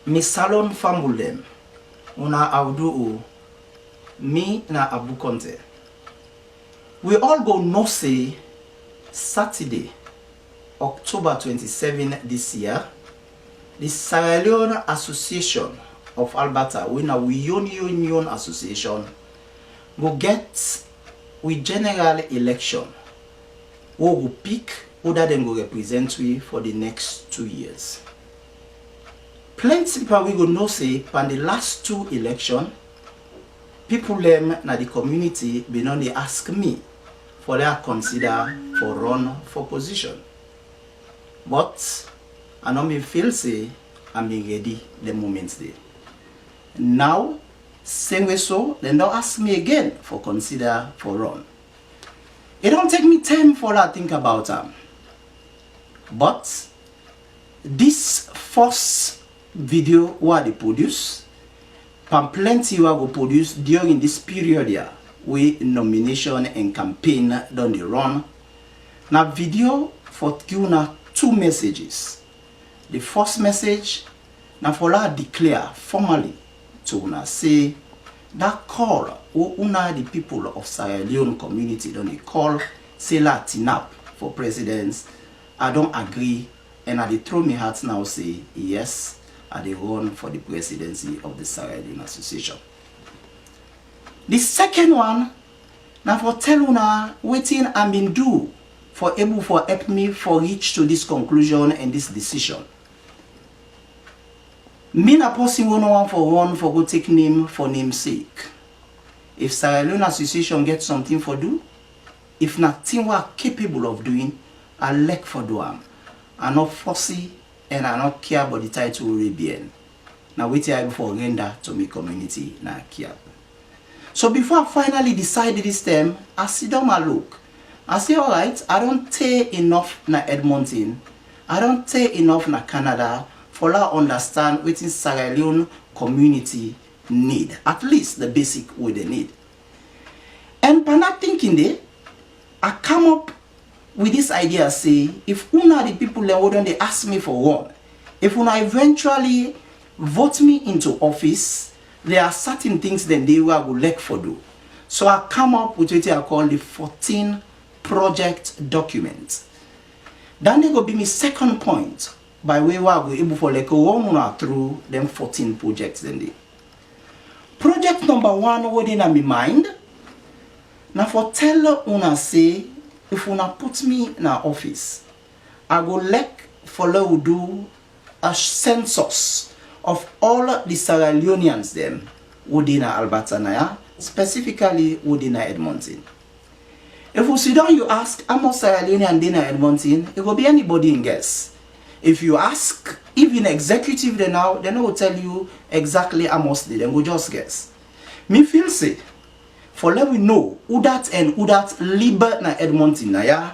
Misalon famulem, una audu me na Abu Conteh. We all go know say Saturday, October 27 this year, the Sierra Leone Association of Alberta, we Union Association, go get we general election. We will pick who that then go represent we for the next 2 years. Plenty people we go know say pan the last 2 election, people them na the community be not they ask me for their consider for run for position. But I know me feel say I'm being ready the moment day. Now, same way so, then they'll ask me again for consider for run. It don't take me time for that think about them. But this first video what they produce, plenty what go produce during this period here, we nomination and campaign done the run. Now video for you 2 messages. The first message, now for that declare formally to una say that call who una the people of Sierra Leone community don't they call say la tinap for presidents. I don't agree and I throw me heart now say yes, I they run for the presidency of the Sierra Leone Association. The second one, now for tell una waiting I been do for able for help me for reach to this conclusion and this decision. Me na person one for go take name for namesake. If Sierra Leone Association get something for do, if nothing we are capable of doing, I like for do am. I not fussy and I not care about the title Arabian. Now wait here for render to my community na care. So before I finally decide this term, I sit down and look. I say alright, I don't take enough na Edmonton. I don't take enough na Canada for I understand what is Sierra Leone community need. At least the basic what they need. And by not thinking there, I come up with this idea say if una the people that wouldn't they ask me for one, if una eventually vote me into office, there are certain things that they will like for do. So I come up with what I call the 14 project documents. Then they go be my second point by way where we able for like one through them 14 projects then they. Project number 1 what in my mind. Now for tell una say if una put me in our office, I go like follow do a census of all the Sierra Leoneans them within Alberta na, specifically within Edmonton. If you sit down you ask how much Sierra Leonean in Edmonton, it will be anybody in guess. If you ask even executive they now, they will tell you exactly how much they will just guess. Me feel say for let we know who that and who that live na Edmonton na ya,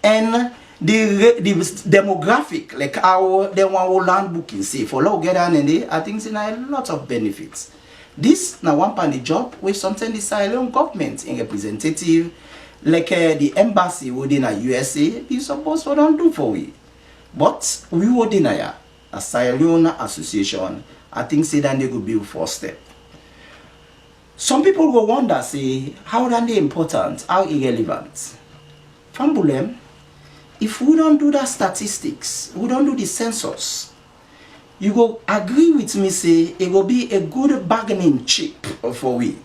and the demographic like how they want land booking say for let we get on and they I think it's a lot of benefits. This na one part the job with sometimes the Sierra Leone government in representative like the embassy within a USA be supposed to don't do for we. But we within a Sierra Leone Association, I think say that they could be first step. Some people will wonder say how are they important, how irrelevant. Fambulem, if we don't do the statistics, we don't do the census, you go agree with me say it will be a good bargaining chip for we.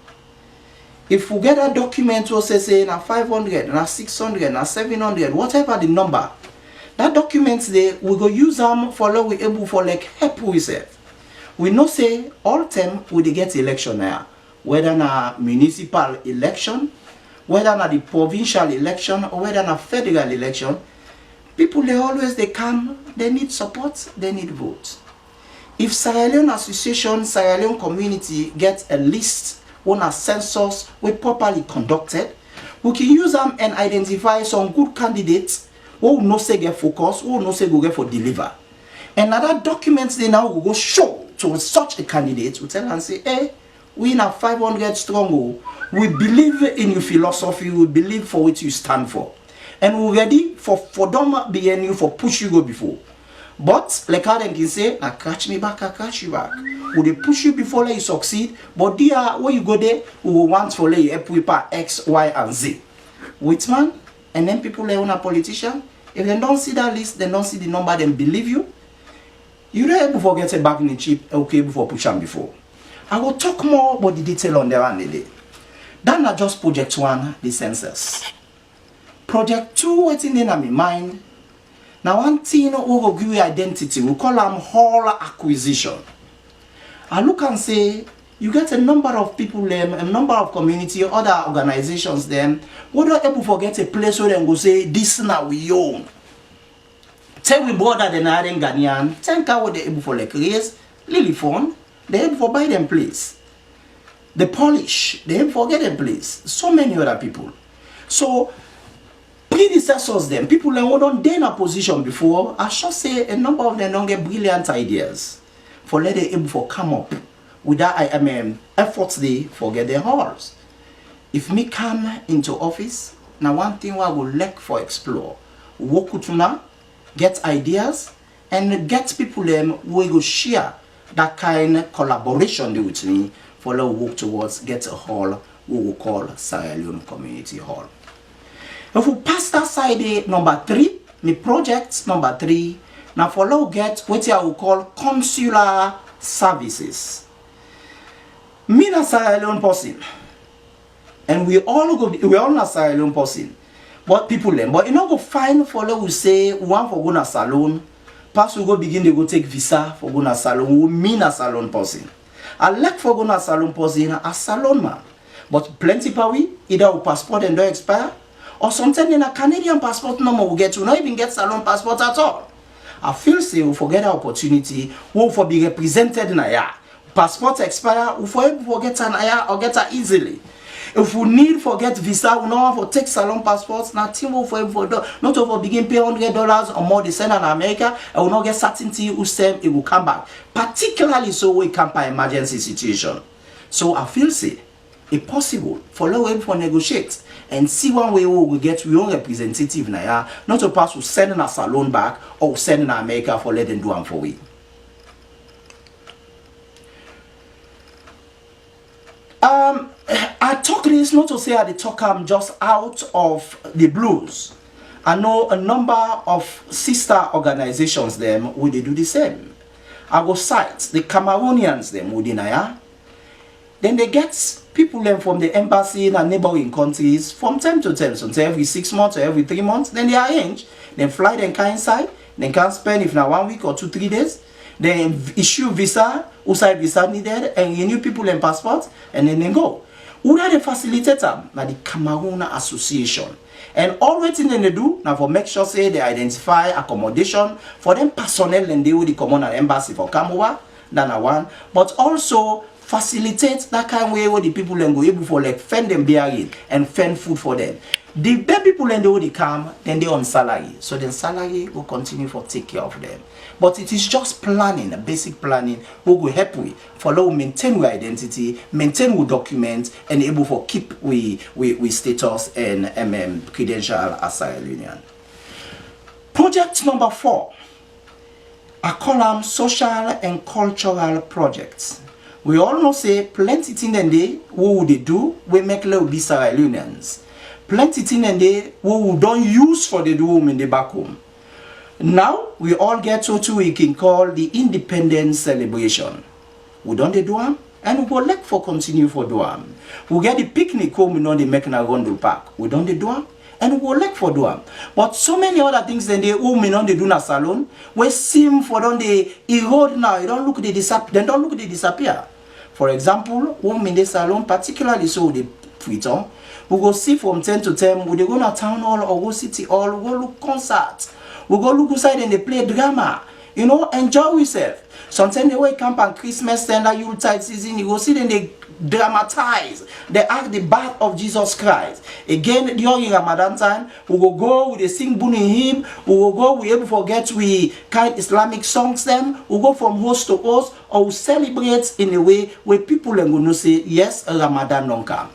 If we get a document will say na 500, na 600, na 700, whatever the number, that document there we go use them for law we able for like help we say. We know say all time we dey get election now, whether na municipal election, whether na the provincial election, or whether na federal election, people they always they come, they need support, they need votes. If Sierra Leone Association, Sierra Leone community get a list on a census we properly conducted, we can use them and identify some good candidates who no say get focus, who no say go get for deliver. And other documents they now will go show to such a candidate, we tell and say, hey, we in a 500 strong, we believe in your philosophy, we believe for what you stand for. And we're ready for them BNU for push you go before. But like how them can say, I catch me back, I catch you back. Will they push you before let you succeed? But dear, when you go there, we will want for let you help with X, Y, and Z. With man, and then people like on a politician, if they don't see that list, they don't see the number, then believe you. You don't able to get it back in the chip, okay, before push them before. I will talk more about the detail on there one day. That's not just project 1, the census. Project 2, what's in my mind. Now one thing we will give you identity, we call them whole acquisition. I look and say, you get a number of people, a number of community, other organizations, them, we don't able to get a place where they go say, this now we own. Tell we border the Naren Ghanaian, thank how they able for like raise, Lily Fund, they able for buy them place. The Polish, they able for get them place. So many other people. So, predecessors them, people that were not in a position before, I should say a number of them don't get brilliant ideas for let them able for come up with that efforts they forget their halls. If me come into office, now one thing I will like for explore, work with you, get ideas, and get people them who will share that kind of collaboration they with me for let work towards get a hall we will call Sierra Leone Community Hall. If we pass that side, number 3, my project number 3, now for now get what I will call consular services. Me na Sierra Leone person, and we all na Sierra Leone person, but people them, but you know go find for we say one for go na salon, pass we go begin to go take visa for go na salon. We mean a salon person. I like for go na salon person a salon man, but plenty pa we either we passport and don't expire. Or sometimes in a Canadian passport number we get to not even get salon passport at all. I feel say we forget the opportunity, we for be represented in a year. Passport expire, we for get an year or get her easily. If we need for get visa, we know for take salon passports, nothing will for do, not over begin pay $100 or more they send in America, and we not get certainty who send it will come back. Particularly so we come by emergency situation. So I feel say it possible for low for negotiate and see one way we will get your own representative now, not to pass to send a salon back or send in America for let them do them for we. I talk this not to say I talk I'm just out of the blues. I know a number of sister organizations them who they do the same. I go cite the Cameroonians them within Naya. Then they get people them from the embassy in neighboring countries from time to time, so every 6 months or every 3 months. Then they arrange, then fly them can inside, then can spend if now 1 week or 2-3 days. Then issue visa, outside visa needed, and renew people and passports, and then they go. Who are the facilitator? Now the Cameroon Association. And all what thing they do now for make sure say they identify accommodation for them personnel and they will come on an embassy for Cameroon, than one, but also facilitate that kind of way where the people then go able for like fend them bearing and fend food for them. The bad people and they come, then they on salary. So then salary will continue for take care of them. But it is just planning, a basic planning, who will help we follow maintain our identity, maintain our documents, and able for keep we status and credential as Sierra Leonean. Project number 4. I call them social and cultural projects. We all know say plenty things in there, what would they do? We make little be Sierra Leoneans. Plenty things in there, what we don't use for the do in the back home. Now, we all get to what we can call the independence celebration. We don't do them, and we go like for continue for do them. We get the picnic home, we know they make in a Rondo Park. We don't do them, and we go like for do them. But so many other things then they home we know they do in a salon, we seem for don't they erode now, you don't look they disappear, they don't look they disappear. For example, home in the salon, particularly so the Twitter, we go see from 10 to 10, we go to town hall or go city hall, we go look concerts. We go look outside and they play drama. You know, enjoy yourself. Sometimes they wake up on Christmas and that Yuletide season, you go see them they dramatize. They act the birth of Jesus Christ. Again, during Ramadan time, we go, we sing Buni hymn, we go, we able forget we kind Islamic songs them, we go from host to host, or we celebrate in a way where people are going to say, yes, Ramadan don't come.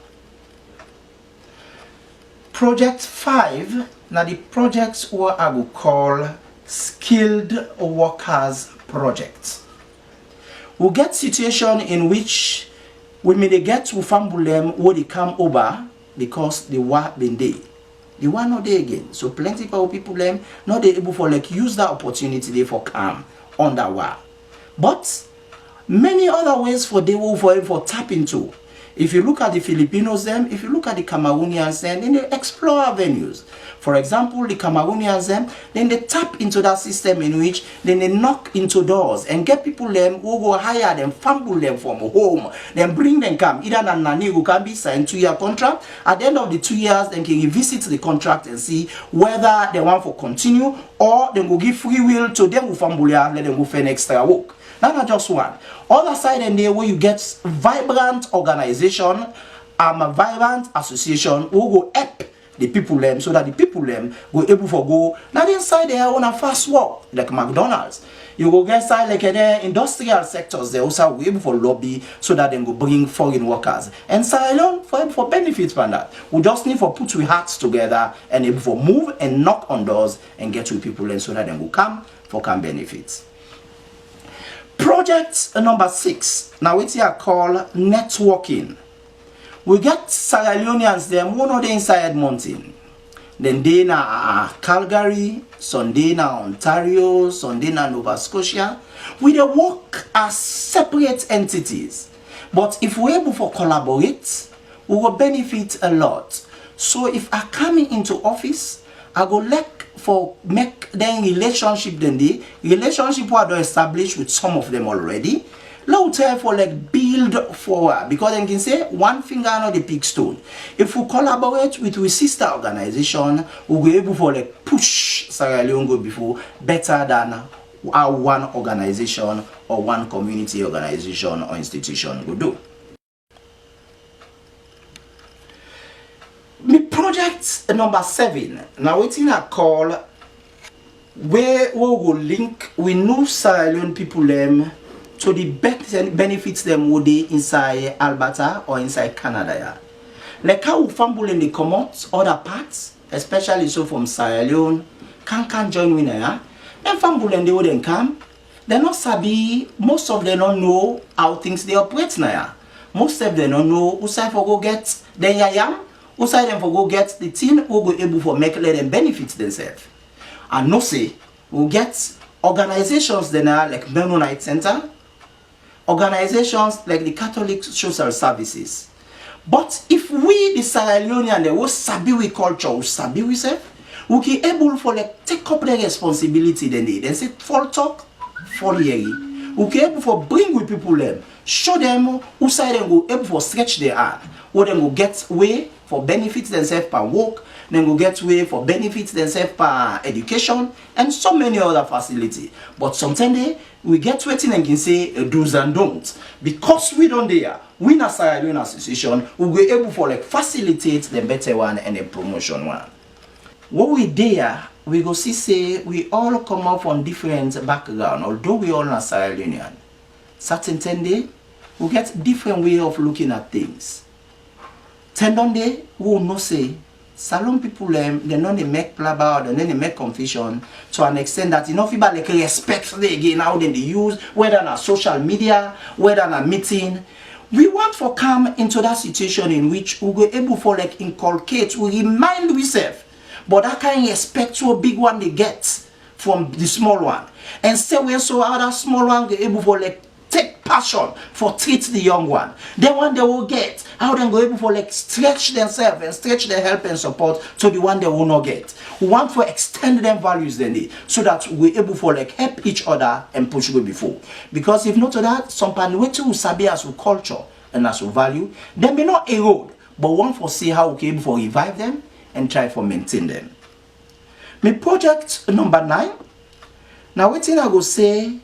Project 5. Now the projects what I would call skilled workers project. We get situation in which we may get to fumble them when they come over because the war been there. The war not there again. So plenty of people them not able for like use that opportunity there for come on that war. But many other ways for they will for tap into. If you look at the Filipinos them, if you look at the Cameroonians them, then they explore avenues. For example, the Cameroonians them, then they tap into that system in which then they knock into doors and get people them who go hire them, fumble them from home, then bring them come. Either than nanny who can be signed 2-year contract. At the end of the 2 years, then can revisit the contract and see whether they want to continue or they will give free will to them who fumble and let them go for an extra work. That's not just one. Other side and there where you get vibrant organization, a vibrant association who go help the people them so that the people them go able to go. Now inside there on a fast walk like McDonald's. You go get inside like the industrial sectors they also go able for lobby so that they go bring foreign workers. And Sierra Leone for benefits from that. We just need for put our hearts together and able for move and knock on doors and get to people them so that they go come for come benefits. Project number 6. Now it's here called networking. We get Sierra Leoneans them one of the inside mountain. Then they na Calgary, some day na Ontario, some day na Nova Scotia. We they work as separate entities. But if we're able to collaborate, we will benefit a lot. So if I come into office, I go like for make then relationship then the relationship what I established with some of them already. Let tell for like build forward because then can say one finger on the big stone. If we collaborate with our sister organization, we'll be able for like push Sierra Leone go before better than our one organization or one community organization or institution will do. My project number 7. Now it's in a call where we will link with new Sierra Leone people them to the benefits them would be inside Alberta or inside Canada. Yeah. Like how we fumble in the commons, other parts, especially so from Sierra Leone, can join with yeah. Then fumble and they wouldn't come. They not sabi, most of them don't know how things they operate now. Yeah. Most of them don't know who side for go get the yam. Who side them for go get the team who go able for make let them benefit themselves. And no say, we get organizations then are like Mennonite Center, organizations like the Catholic Social Services. But if we, the Sierra Leonean, they will sabi we culture, we sabi we self, we can able for like take up their responsibility then they then say full talk, full hearing. We can able for bring with people them, show them who side them go able for stretch their hand, who them go get way for benefits themselves per work, then go get way for benefits themselves per education, and so many other facilities. But sometimes we get waiting and can say do's and don'ts. Because we don't there, we in a Sierra Leone association, we'll be able for like facilitate the better one and the promotion one. What we there, we go see say we all come up from different background, although we all are Sierra Leonean. Certain day, we get different way of looking at things. Tendon day, we will not say Salon people they know they make blabber, and then they make confusion to an extent that enough people like respect they again how then they use, whether on social media, whether on a meeting. We want to come into that situation in which we go able for like inculcate, we remind ourselves, but that kind of respect to a big one they get from the small one. And say we so how that small one go able for like take passion for treat the young one. The one they will get, how they go able for like stretch themselves and stretch their help and support to the one they will not get. We want to extend them values they need so that we're able for like help each other and push way before. Because if not to that, some panweti will sabi as we culture and as we value, they may not erode, but want to see how we can able for revive them and try for maintain them. My project number 9. Now what thing I go say,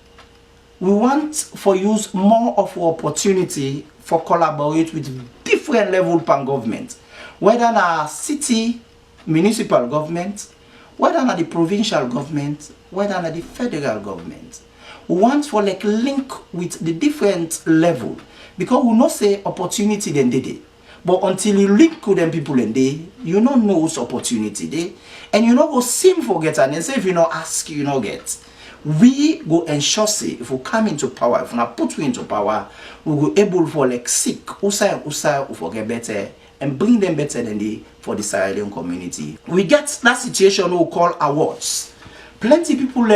we want for use more of our opportunity for collaborate with different level pan government, whether na city, municipal government, whether na the provincial government, whether na the federal government. We want for like link with the different level because we know say opportunity then they. But until you link with them people in there, you don't know whose opportunity there. And you not go seem forget and then say if you not ask, you not get. We go ensure say if we come into power, if we not put you into power, we go able for like seek usa we get better and bring them better than they for the Sierra Leone community. We get that situation we call awards. Plenty people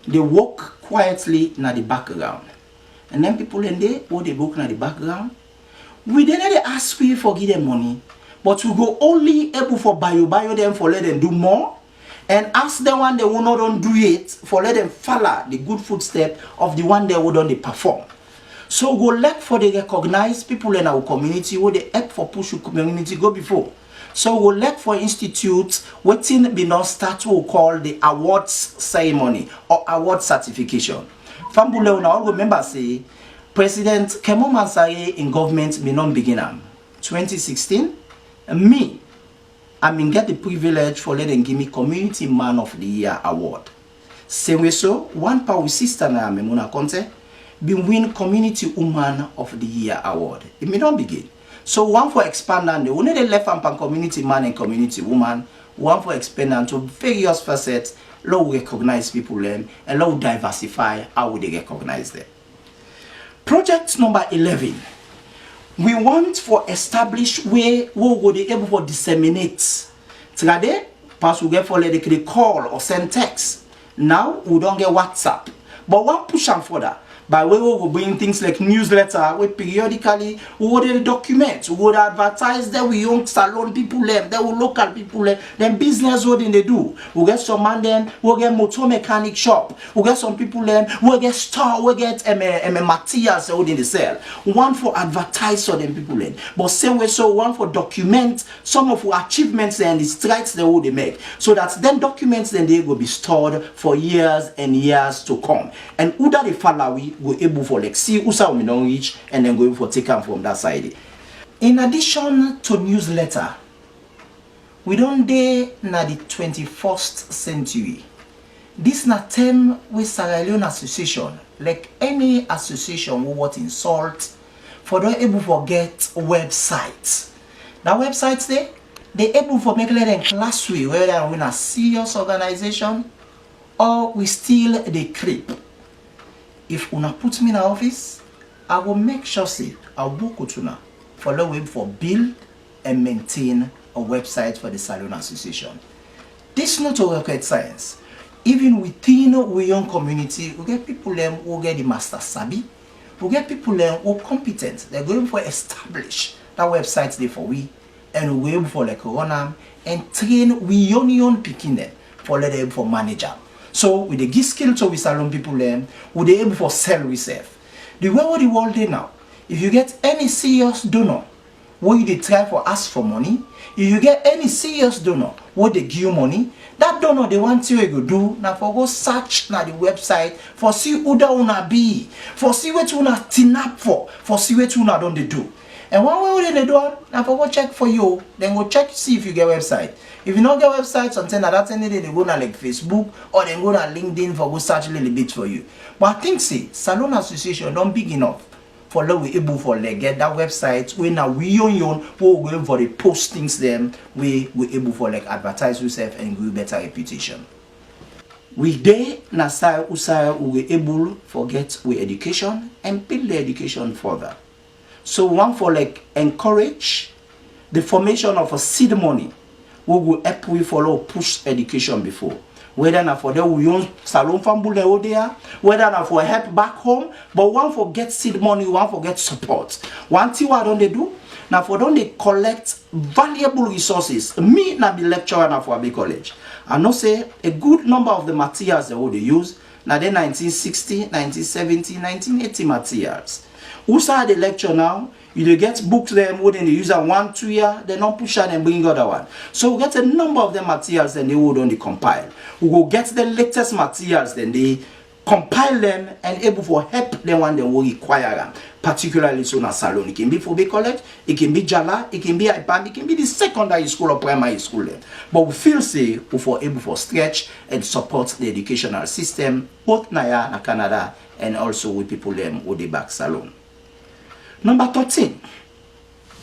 they work quietly in the background. And then people in there, who they work in the background, we then they ask we for give them money, but we go only able for bio them for let them do more, and ask them one they will not don't do it for let them follow the good footstep of the one they would only perform. So go let for the recognize people in our community who they help for push your community go before. So we let for institutes waiting be not start what we call the awards ceremony or award certification. Fambule una all remember say President Kemo Mansaye in government may not begin 2016. Me, I mean get the privilege for letting give me Community Man of the Year award. Same way so, one power sister na Dr Conteh been win Community Woman of the Year award. It may not begin. So one for expand and we need a left and community man and community woman, one for expand and to various facets, how we recognize people and how we diversify how we recognize them. Project number 11. We want for establish where we will be able to disseminate. Today, pass we get for they call or send text. Now we don't get WhatsApp. But one push and further. By way we will bring things like newsletter, we periodically we would document, we would advertise that we young salon people them, that we local people them business what they do. We get some man then, we get motor mechanic shop, we get some people them, we get store, we get materials that they sell. One for advertise for them people them. But same way so one for document some of our achievements and the strides that they make. So that then documents then they will be stored for years and years to come. And who that they follow we able for like see who we don't reach and then go for take them from that side. In addition to newsletter, we don't day na the 21st century. This na term with Sierra Leone Association, like any association who what insult for don't able for get websites. That websites they able for make them class way whether we a serious organization or we still the creep. If una put me in the office, I will make sure say I will book utuna for the web for build and maintain a website for the Sierra Leone Association. This is not a rocket science. Even within we young community, we get people who get the master sabi, we get people who are competent. They're going for establish that website there for we, and we able for like run them and train we young picking them for let them for manager. So with the give skill to we salon people we they able for sell reserve. The way what the world is now, if you get any serious donor, where they try for ask for money, if you get any serious donor, where they give you money, that donor they want you to do now for go search na the website for see who that una be, for see what una tin up for see what una don't they do. And one way they do now for go check for you, then go check see if you get website. If you don't get website, something like that, they go to like Facebook or they go to LinkedIn for go search a little bit for you. But I think say Salon Association don't big enough for we able for like get that website when now we own who going for the postings them we able for like advertise yourself and give better reputation. We day na usai we able for get we education and build the education further. So one for like encourage the formation of a seed money. We will help we follow push education before. Whether na for them we use salon fambule out there, whether na for help back home, but one for get seed money, one for get support. One thing what don't they do? Now for don't they collect valuable resources. Me na be lecturer na for a big college. I know say a good number of the materials they would use na the 1960, 1970, 1980 materials. Who start the lecture now? You get books them within the user 1-2 year, they don't push out and bring other one. So we get a number of the materials and they would only compile. We will get the latest materials, then they compile them and able for help them when they will require them. Particularly so na salon. It can be for big college, it can be Jala, it can be IPAM, it can be the secondary school or primary school. But we feel say we for able for stretch and support the educational system, both Naya and Canada and also with people them with the back salon. Number 13,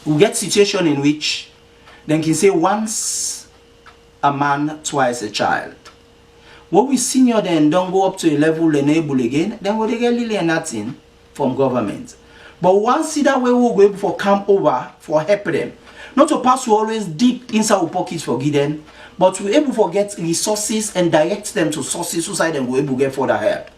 We get situation in which then can say once a man, twice a child. When we senior then don't go up to a level enable again, then we get really nothing from government. But once that way we'll go able for come over for help them. Not to pass we always deep inside our pockets for give them, but we able to get resources and direct them to sources so side and we able to get further help.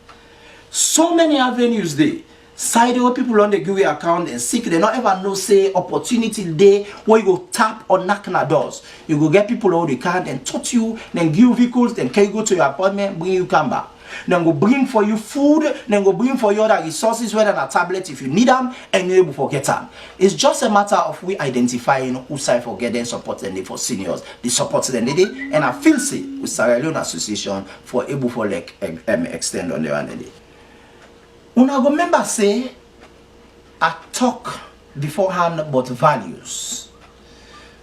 So many avenues there. Side where people on the GUI account and seek, they not ever know say opportunity there where you go tap or knock on doors. You go get people all the can and touch you, then give you vehicles, then can you go to your appointment, bring you come back. Then go bring for you food, then go bring for you other resources, whether a tablet if you need them, and you're able to get them. It's just a matter of we identifying who side for getting support and for seniors, the support and they and I feel say with Sierra Leone Association for able for like extend on the one day. Una go remember say I talk beforehand about values.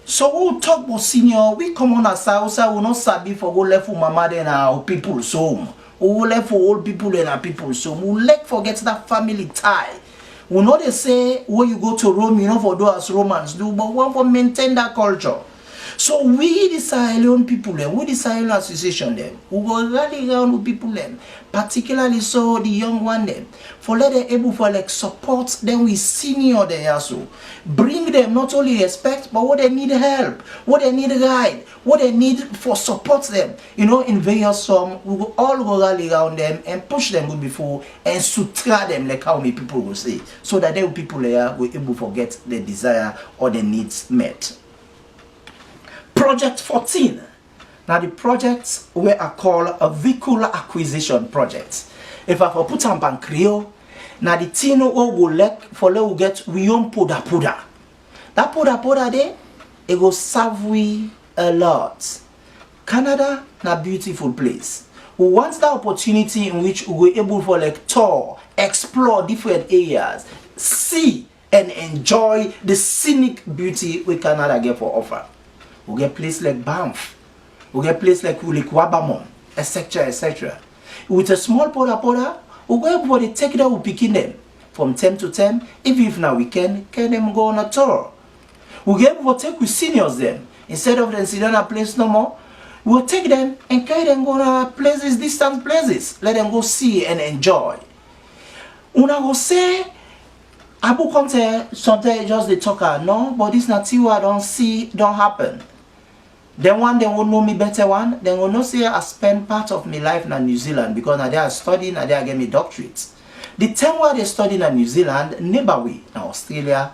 So we talk about senior, we come on as Hausa, we not sabi for go left for mama then our people's home. We left for old people and our people's home. We like forget that family tie. We know they say when you go to Rome, you know for do as Romans do, but we want to maintain that culture. So we the Sierra Leone people then, we the Sierra Leone Association then, we go rally around with people then, particularly so the young one then, for let them able for like support them with senior there also. Bring them not only respect, but what they need help, what they need guide, what they need for support them. You know, in various some, we will all go rally around them and push them good before and sutra them like how many people will say. So that they people there will able to get their desire or their needs met. Project 14. Now the projects were called a vehicle acquisition project. If I put on bank Creole, now the thing will go like for let we get we own poda. That poda there, it will serve we a lot. Canada na beautiful place. We want that opportunity in which we were able for like tour, explore different areas, see and enjoy the scenic beauty we Canada get for offer. We get place like Banff, we get place like Wabamon, etc., etc. With a small poda, we go able to take them, we picking them from time to time. If now we can them go on a tour. We get able to take with seniors them instead of them sitting on a place no more. We'll take them and carry them go to places, distant places. Let them go see and enjoy. Una go say Abu Conteh sometimes just the talker, no, but this not what I don't see, don't happen. Then one they will know me better one, then will not say I spend part of my life in New Zealand because now they are studying and they are getting me doctorates. The time where they studying in New Zealand, neighborhood in Australia,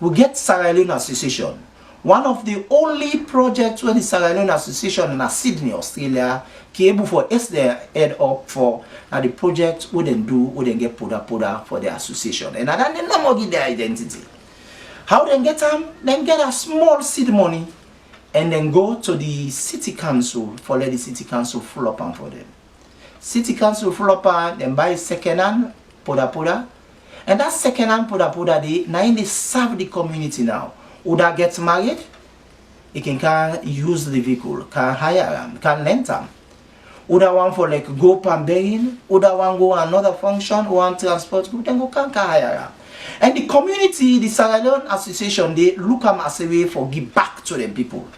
we get Sierra Leone Association. One of the only projects where the Sierra Leone Association in Sydney, Australia, came able for us their head up for the project we then do, we then get poda for the association. And then they not give their identity. How they get them? Then get a small seed money and then go to the city council for let the city council full up for them. City council full up then buy second hand poda. And that second hand poda they serve the community now. Would that get married? He can use the vehicle, can hire them, can rent them. Would that one for like go pambaying? Would that one go another function, one transport group, then go can hire them. And the community, the Sierra Leone Association, they look at them as a way for give back to them people.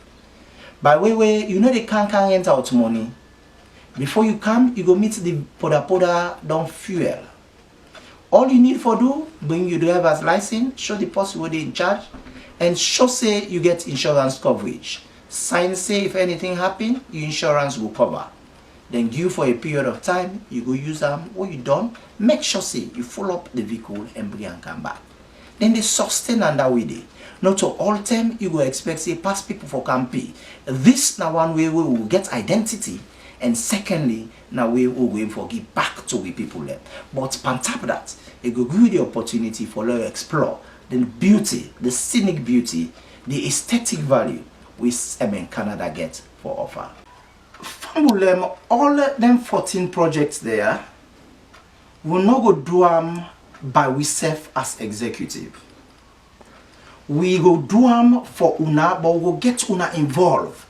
By way, you know they can't rent out money. Before you come, you go meet the poda don't fuel. All you need for do, bring your driver's license, show the person who they in charge, and show say you get insurance coverage. Sign say if anything happen, your insurance will cover. Then due for a period of time, you go use them. What you done, make sure say you follow up the vehicle and bring and come back. Then they sustain and that way they. Not to all time you go expect say past people for can pay. This now one way we will get identity, and secondly now we will go for give back to the people there. But on top of that, it will give you the opportunity for you to explore the beauty, the scenic beauty, the aesthetic value which Canada get for offer. From all them 14 projects there, we'll not go do them by we self as executive. We go do them for una, but we'll get una involved.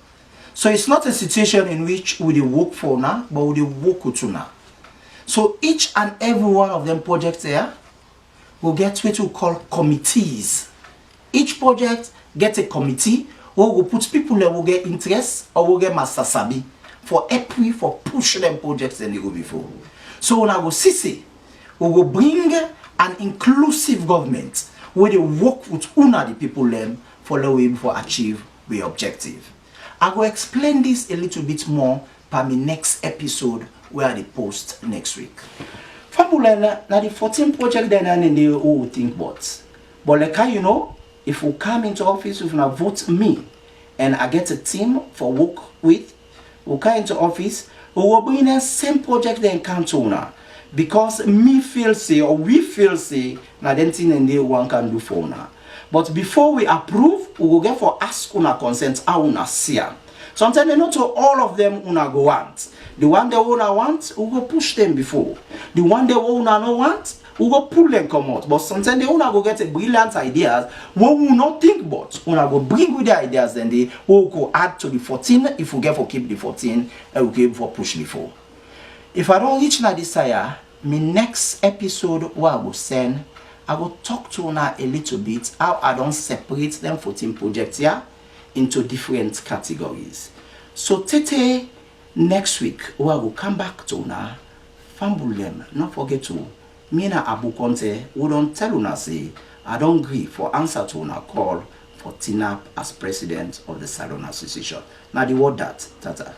So it's not a situation in which we work for una, but we work with una. So each and every one of them projects there will get what we call committees. Each project get a committee who will put people that will get interest or will get master sabi for April for push them projects than they go before. So when I go see, we will bring an inclusive government where they work with the people them for the way for achieve the objective. I will explain this a little bit more per my next episode where I post next week. Family, now the 14 project then and they all think about. But like you know, if we come into office, if you vote me and I get a team for work with, we come into office, we will bring the same project then come to now. Because me feel say or we feel say na then thing and they one can do for now. But before we approve, we will get for ask una consent how una see. Sometimes not to all of them una go want. The one they una want, we go push them before. The one they una no want, we go pull them come out. But sometimes they una go get a brilliant ideas what we not think about. Una go bring with the ideas then they will go add to the 14 if we get for keep the 14 and we get for push the 4. If I don't reach na desire, my next episode what I will send, I will talk to una a little bit how I don't separate them 14 projects here into different categories. So tete next week we will come back to una fambulem. Not forget to me na Abu Conteh we don't tell una say I don't agree for answer to una call for TNAP as president of the Salon Association. Now the word that tata.